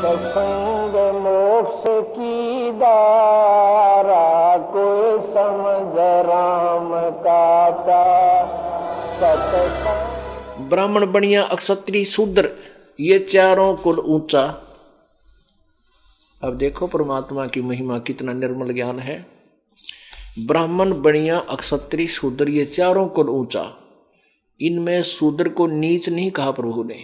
सत्संग मोक्ष की दारा, कोई समझ राम का प्यार। सत्संग ब्राह्मण बनिया अक्षत्रिय शूद्र ये चारों कुल ऊंचा। अब देखो परमात्मा की महिमा कितना निर्मल ज्ञान है। ब्राह्मण बनिया अक्षत्रिय शूद्र ये चारों कुल ऊंचा। इनमें शूद्र को नीच नहीं कहा प्रभु ने,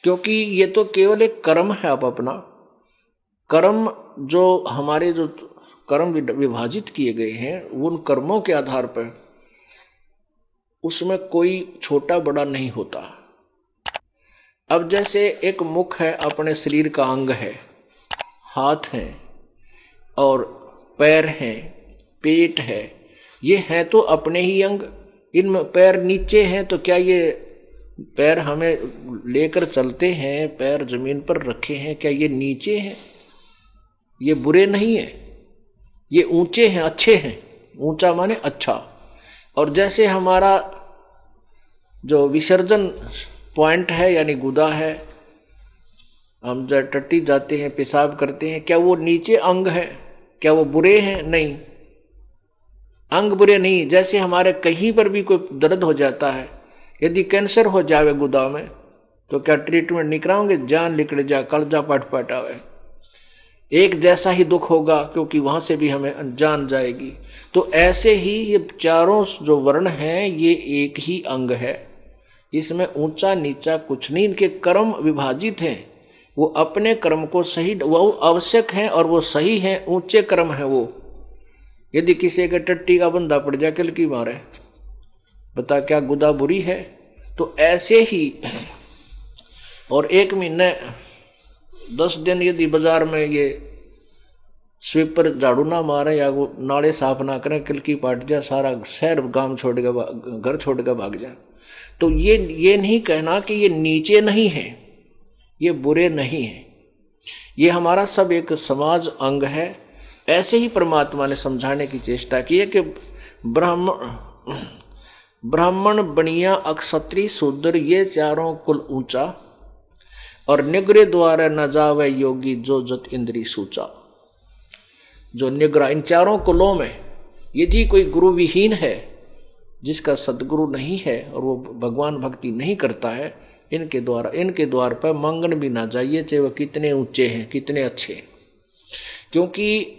क्योंकि ये तो केवल एक कर्म है। आप अपना कर्म जो हमारे जो कर्म विभाजित किए गए हैं उन कर्मों के आधार पर उसमें कोई छोटा बड़ा नहीं होता। अब जैसे एक मुख है, अपने शरीर का अंग है, हाथ हैं और पैर हैं, पेट है, ये हैं तो अपने ही अंग। इनमें पैर नीचे हैं तो क्या ये पैर हमें लेकर चलते हैं, पैर जमीन पर रखे हैं, क्या ये नीचे हैं? ये बुरे नहीं है, ये ऊंचे हैं, अच्छे हैं। ऊंचा माने अच्छा। और जैसे हमारा जो विसर्जन पॉइंट है यानी गुदा है, हम जब टट्टी जाते हैं, पेशाब करते हैं, क्या वो नीचे अंग है? क्या वो बुरे हैं? नहीं, अंग बुरे नहीं। जैसे हमारे कहीं पर भी कोई दर्द हो जाता है, यदि कैंसर हो जावे गुदा में तो क्या ट्रीटमेंट नहीं कराओगे? जान निकल जा, कलजा पट पट आवे, एक जैसा ही दुख होगा, क्योंकि वहां से भी हमें जान जाएगी। तो ऐसे ही ये चारों जो वर्ण हैं ये एक ही अंग है, इसमें ऊंचा नीचा कुछ नहीं। इनके कर्म विभाजित हैं, वो अपने कर्म को सही, वो आवश्यक हैं और वो सही हैं, ऊंचे कर्म हैं वो। यदि किसी के टट्टी का बंदा पड़ जाए कल की मारे, बता क्या गुदा बुरी है? तो ऐसे ही और एक महीने 10 दिन यदि बाजार में ये स्वीपर झाड़ू ना मारे या वो नाले साफ ना करें, कल की पाट जाए, सारा शहर गांव छोड़ के घर छोड़ के भाग जाए। तो ये नहीं कहना कि ये नीचे नहीं है, ये बुरे नहीं है, ये हमारा सब एक समाज अंग है। ऐसे ही परमात्मा ने समझाने की चेष्टा की है कि ब्राह्मण बनिया अक्षत्रिय शूद्र ये चारों कुल ऊंचा, और निग्रह द्वारा न जावे योगी जो जत इंद्री सूचा। जो निग्रह इन चारों कुलों में यदि कोई गुरु विहीन है, जिसका सदगुरु नहीं है और वो भगवान भक्ति नहीं करता है, इनके द्वार पर मंगन भी ना जाइए, चाहे वह कितने ऊंचे हैं, कितने अच्छे हैं। क्योंकि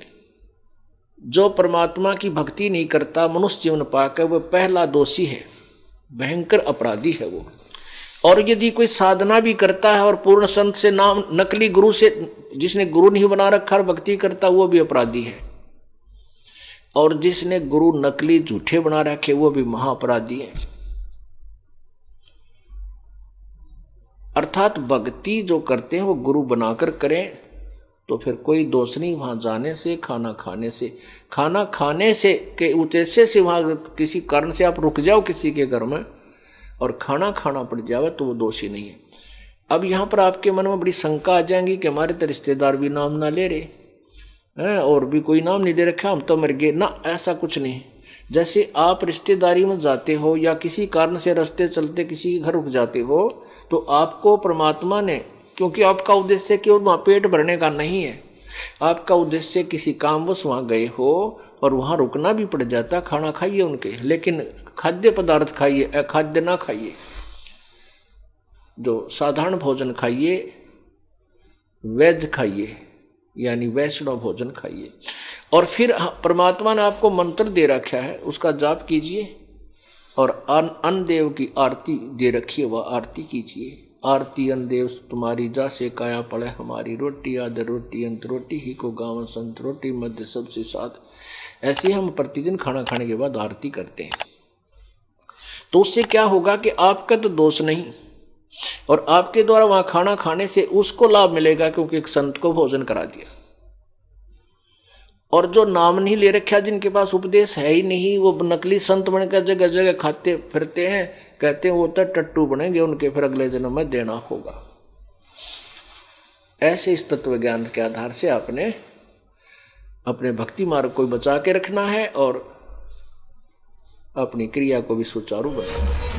जो परमात्मा की भक्ति नहीं करता, मनुष्य जीवन पाकर, वह पहला दोषी है, भयंकर अपराधी है वो। और यदि कोई साधना भी करता है और पूर्ण संत से नाम, नकली गुरु से, जिसने गुरु नहीं बना रखा और भक्ति करता, वो भी अपराधी है। और जिसने गुरु नकली झूठे बना रखे वो भी महाअपराधी है। अर्थात भक्ति जो करते हैं वो गुरु बनाकर करें तो फिर कोई दोष नहीं। वहां जाने से, खाना खाने से के उद्देश्य से वहां किसी कारण से आप रुक जाओ किसी के घर में और खाना खाना पड़ जावे तो वो दोषी नहीं है। अब यहां पर आपके मन में बड़ी शंका आ जाएंगी कि हमारे तो रिश्तेदार भी नाम ना ले रहे हैं और भी कोई नाम नहीं ले रखा, हम तो मर गए ना। ऐसा कुछ नहीं। जैसे आप रिश्तेदारी में जाते हो या किसी कारण से रास्ते चलते किसी के घर रुक जाते हो, तो आपको परमात्मा ने, क्योंकि आपका उद्देश्य केवल वहां पेट भरने का नहीं है, आपका उद्देश्य किसी कामवश वहां गए हो और वहां रुकना भी पड़ जाता, खाना खाइए उनके, लेकिन खाद्य पदार्थ खाइए, अखाद्य ना खाइए। जो साधारण भोजन खाइए, वेज खाइए, यानी वैष्णव भोजन खाइए। और फिर परमात्मा ने आपको मंत्र दे रखा है, उसका जाप कीजिए और अन्न देव की आरती दे रखी है, वह आरती कीजिए। आरती अन्न देव तुम्हारी जा से काया पड़े हमारी, रोटी आदर रोटी अंत रोटी ही को गाँव संत, रोटी मध्य सबसे साथ। ऐसे हम प्रतिदिन खाना खाने के बाद आरती करते हैं। तो उससे क्या होगा कि आपका तो दोष नहीं, और आपके द्वारा वहां खाना खाने से उसको लाभ मिलेगा, क्योंकि एक संत को भोजन करा दिया। और जो नाम नहीं ले रखा, जिनके पास उपदेश है ही नहीं, वो नकली संत बनकर जगह जगह खाते फिरते हैं, कहते हैं वो तो टट्टू बनेंगे, उनके फिर अगले जन्म में देना होगा। ऐसे इस तत्व ज्ञान के आधार से आपने अपने भक्ति मार्ग को बचा के रखना है और अपनी क्रिया को भी सुचारू बनाना है।